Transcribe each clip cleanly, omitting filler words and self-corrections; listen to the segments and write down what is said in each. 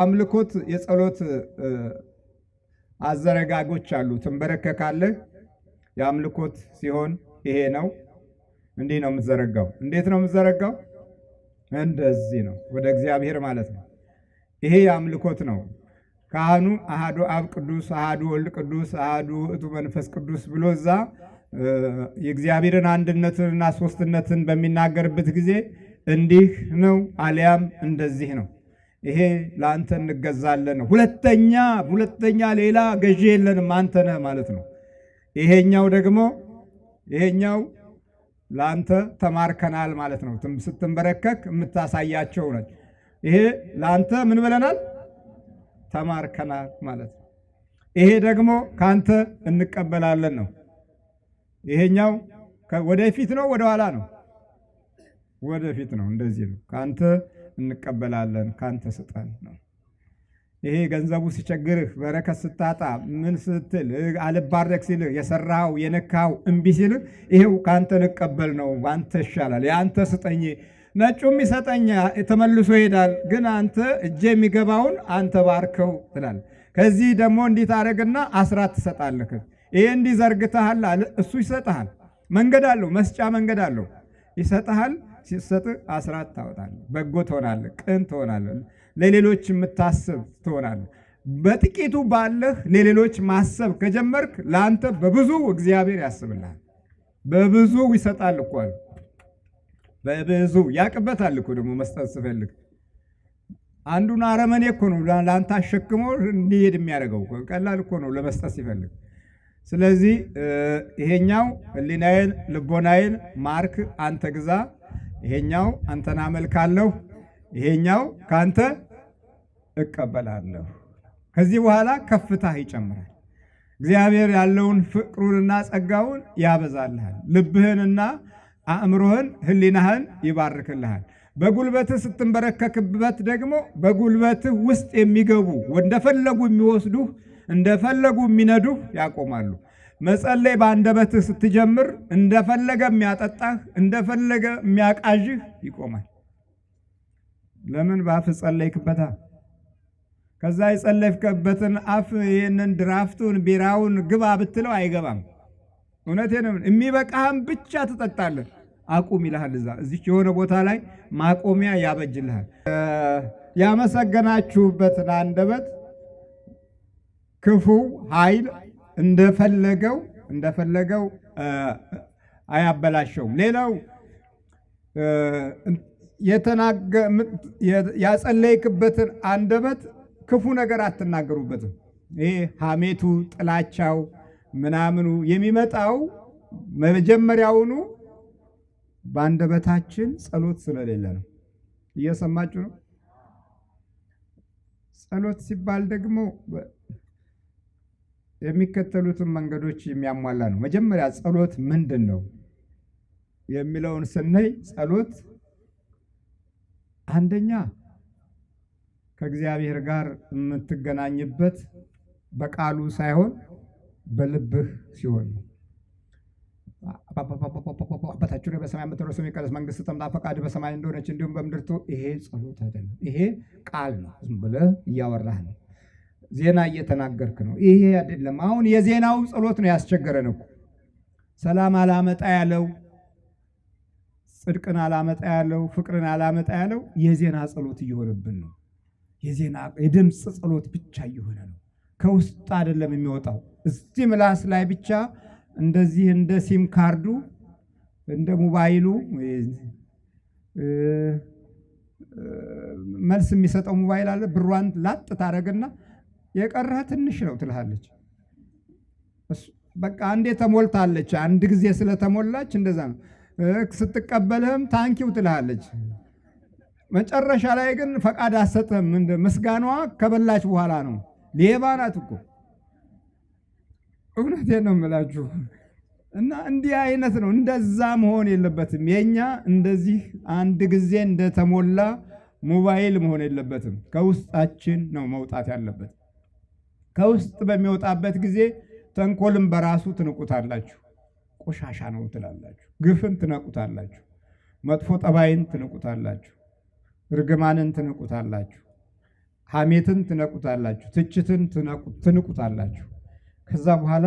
አምልኮት የጸሎት አዘረጋጎች አሉ። ትንበረከካለህ። የአምልኮት ሲሆን ይሄ ነው። እንዲህ ነው የምትዘረጋው። እንዴት ነው የምትዘረጋው? እንደዚህ ነው፣ ወደ እግዚአብሔር ማለት ነው። ይሄ የአምልኮት ነው። ካህኑ አሃዱ አብ ቅዱስ፣ አሃዱ ወልድ ቅዱስ፣ አሃዱ ውእቱ መንፈስ ቅዱስ ብሎ እዛ የእግዚአብሔርን አንድነትንና ሶስትነትን በሚናገርበት ጊዜ እንዲህ ነው አሊያም እንደዚህ ነው። ይሄ ለአንተ እንገዛለን ነው። ሁለተኛ ሌላ ገዢ የለንም አንተ ነህ ማለት ነው። ይሄኛው ደግሞ ለአንተ ተማርከናል ማለት ነው። ስትንበረከክ የምታሳያቸው ነች። ይሄ ለአንተ ምን ብለናል? ተማርከናል ማለት ነው። ይሄ ደግሞ ካንተ እንቀበላለን ነው። ይሄኛው ወደፊት ነው ወደኋላ ነው? ወደፊት ነው። እንደዚህ ነው። ካንተ እንቀበላለን፣ ካንተ ስጠን ነው። ይሄ ገንዘቡ ሲቸግርህ፣ በረከት ስታጣ፣ ምን ስትል አልባረክ ሲልህ፣ የሰራው የነካው እምቢ ሲልህ፣ ይሄው ካንተ ልቀበል ነው፣ አንተ ይሻላል፣ የአንተ ስጠኝ። ነጩም ይሰጠኝ ተመልሶ ይሄዳል፣ ግን አንተ እጄ የሚገባውን አንተ ባርከው ትላለህ። ከዚህ ደግሞ እንዲህ ታደርግና አስራት ትሰጣለህ። ይሄ እንዲህ ዘርግተሃል አለ፣ እሱ ይሰጥሃል። መንገድ አለው፣ መስጫ መንገድ አለው። ይሰጥሃል። ሲሰጥ አስራት ታወጣለህ። በጎ ትሆናለህ፣ ቅን ትሆናለህ፣ ለሌሎች የምታስብ ትሆናለህ። በጥቂቱ ባለህ ለሌሎች ማሰብ ከጀመርክ ለአንተ በብዙ እግዚአብሔር ያስብልሃል። በብዙ ይሰጣል እኮ አለ። በብዙ ያቅበታል እኮ ደግሞ መስጠት ስፈልግ። አንዱን አረመኔ እኮ ነው ለአንተ አሸክሞ እንዲሄድ የሚያደርገው። ቀላል እኮ ነው ለመስጠት ሲፈልግ። ስለዚህ ይሄኛው ሕሊናዬን ልቦናዬን ማርክ፣ አንተ ግዛ። ይሄኛው አንተን አመልካለሁ፣ ይሄኛው ካንተ እቀበላለሁ። ከዚህ በኋላ ከፍታህ ይጨምራል። እግዚአብሔር ያለውን ፍቅሩንና ጸጋውን ያበዛልሃል። ልብህንና አእምሮህን ሕሊናህን ይባርክልሃል። በጉልበትህ ስትንበረከክበት ደግሞ በጉልበትህ ውስጥ የሚገቡ እንደፈለጉ የሚወስዱህ እንደፈለጉ የሚነዱህ ያቆማሉ። መጸለይ በአንደበትህ ስትጀምር እንደፈለገ የሚያጠጣህ እንደፈለገ የሚያቃዥህ ይቆማል። ለምን? በአፍ ጸለይክበታ። ከዛ የጸለይክበትን አፍ ይህንን ድራፍቱን ቢራውን ግባ ብትለው አይገባም። እውነቴን ነው። የሚበቃህም ብቻ ትጠጣለህ። አቁም ይልሃል። እዚች የሆነ ቦታ ላይ ማቆሚያ ያበጅልሃል። ያመሰገናችሁበትን አንደበት ክፉ ኃይል እንደፈለገው አያበላሸውም። ሌላው ያጸለይክበትን አንደበት ክፉ ነገር አትናገሩበትም። ይሄ ሐሜቱ፣ ጥላቻው ምናምኑ የሚመጣው መጀመሪያውኑ በአንደበታችን ጸሎት ስለሌለ ነው። እየሰማችሁ ነው? ጸሎት ሲባል ደግሞ የሚከተሉትን መንገዶች የሚያሟላ ነው። መጀመሪያ ጸሎት ምንድን ነው የሚለውን ስናይ ጸሎት አንደኛ ከእግዚአብሔር ጋር የምትገናኝበት በቃሉ ሳይሆን በልብህ ሲሆን ነው። አባታችን በሰማይ የምትኖር ስምህ ይቀደስ፣ መንግስትህ ትምጣ፣ ፈቃድህ በሰማይ እንደሆነች እንዲሁም በምድር ትሁን። ይሄ ጸሎት አይደለም። ይሄ ቃል ነው። ዝም ብለህ እያወራህ ነው። ዜና እየተናገርክ ነው። ይሄ አይደለም። አሁን የዜናው ጸሎት ነው ያስቸገረን እኮ። ሰላም አላመጣ ያለው፣ ጽድቅን አላመጣ ያለው፣ ፍቅርን አላመጣ ያለው የዜና ጸሎት እየሆነብን ነው። የድምፅ ጸሎት ብቻ እየሆነ ነው። ከውስጥ አይደለም የሚወጣው። እዚህ ምላስ ላይ ብቻ እንደዚህ እንደ ሲም ካርዱ እንደ ሞባይሉ መልስ የሚሰጠው ሞባይል አለ። ብሯን ላጥ ታደርግና የቀረህ ትንሽ ነው ትልሃለች። በቃ አንዴ ተሞልታለች። አንድ ጊዜ ስለተሞላች እንደዛ ነው። ስትቀበልህም ታንኪው ትልሃለች። መጨረሻ ላይ ግን ፈቃድ አትሰጥህም። ምስጋናዋ ከበላች በኋላ ነው። ሌባ ናት እኮ። እውነቴን ነው የምላችሁ። እና እንዲህ አይነት ነው። እንደዛ መሆን የለበትም። የኛ እንደዚህ አንድ ጊዜ እንደተሞላ ሞባይል መሆን የለበትም። ከውስጣችን ነው መውጣት ያለበት። ከውስጥ በሚወጣበት ጊዜ ተንኮልም በራሱ ትንቁታላችሁ። ቆሻሻ ነው ትላላችሁ። ግፍን ትነቁታላችሁ። መጥፎ ጠባይን ትንቁታላችሁ። ርግማንን ትንቁታላችሁ። ሐሜትን ትነቁታላችሁ፣ ትችትን ትንቁታላችሁ። ከዛ በኋላ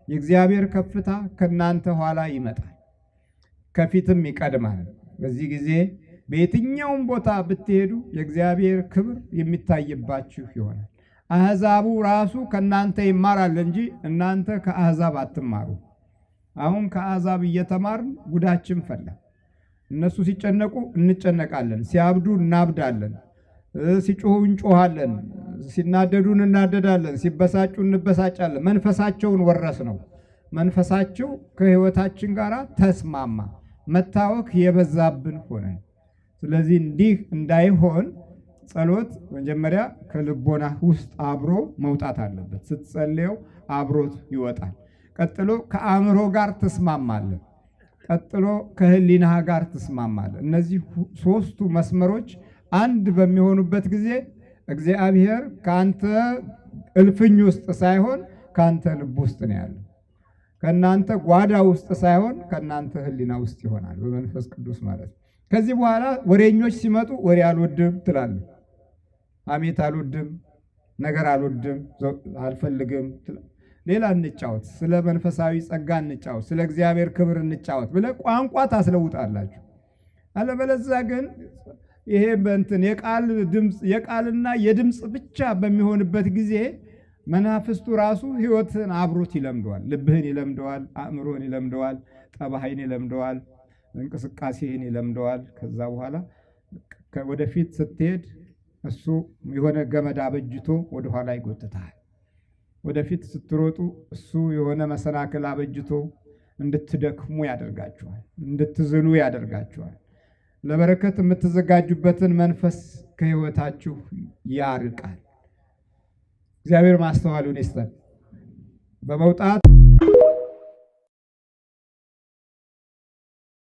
የእግዚአብሔር ከፍታ ከናንተ ኋላ ይመጣል፣ ከፊትም ይቀድማል። በዚህ ጊዜ በየትኛውም ቦታ ብትሄዱ የእግዚአብሔር ክብር የሚታይባችሁ ይሆናል። አሕዛቡ ራሱ ከናንተ ይማራል እንጂ እናንተ ከአሕዛብ አትማሩ። አሁን ከአሕዛብ እየተማርን ጉዳችን ፈላ። እነሱ ሲጨነቁ እንጨነቃለን፣ ሲያብዱ እናብዳለን፣ ሲጮሁ እንጮሃለን፣ ሲናደዱ እናደዳለን፣ ሲበሳጩ እንበሳጫለን። መንፈሳቸውን ወረስ ነው። መንፈሳቸው ከሕይወታችን ጋር ተስማማ፣ መታወክ የበዛብን ሆነ። ስለዚህ እንዲህ እንዳይሆን ጸሎት መጀመሪያ ከልቦና ውስጥ አብሮ መውጣት አለበት። ስትጸልየው አብሮት ይወጣል። ቀጥሎ ከአእምሮ ጋር ትስማማለህ። ቀጥሎ ከህሊና ጋር ትስማማለህ። እነዚህ ሶስቱ መስመሮች አንድ በሚሆኑበት ጊዜ እግዚአብሔር ካንተ እልፍኝ ውስጥ ሳይሆን ካንተ ልብ ውስጥ ነው ያለው። ከናንተ ጓዳ ውስጥ ሳይሆን ከናንተ ህሊና ውስጥ ይሆናል፣ በመንፈስ ቅዱስ ማለት ነው። ከዚህ በኋላ ወሬኞች ሲመጡ ወሬ አልወድም ትላለህ። ሐሜት አልወድም፣ ነገር አልወድም፣ አልፈልግም። ሌላ እንጫወት፣ ስለ መንፈሳዊ ጸጋ እንጫወት፣ ስለ እግዚአብሔር ክብር እንጫወት ብለህ ቋንቋ ታስለውጣላችሁ። አለበለዚያ ግን ይሄ በእንትን የቃልና የድምፅ ብቻ በሚሆንበት ጊዜ መናፍስቱ ራሱ ህይወትን አብሮት ይለምደዋል። ልብህን ይለምደዋል፣ አእምሮህን ይለምደዋል፣ ጠባይን ይለምደዋል፣ እንቅስቃሴህን ይለምደዋል። ከዛ በኋላ ወደፊት ስትሄድ እሱ የሆነ ገመድ አበጅቶ ወደ ኋላ ይጎትታል። ወደፊት ስትሮጡ እሱ የሆነ መሰናክል አበጅቶ እንድትደክሙ ያደርጋችኋል፣ እንድትዝሉ ያደርጋችኋል። ለበረከት የምትዘጋጁበትን መንፈስ ከህይወታችሁ ያርቃል። እግዚአብሔር ማስተዋሉን ይስጠን። በመውጣት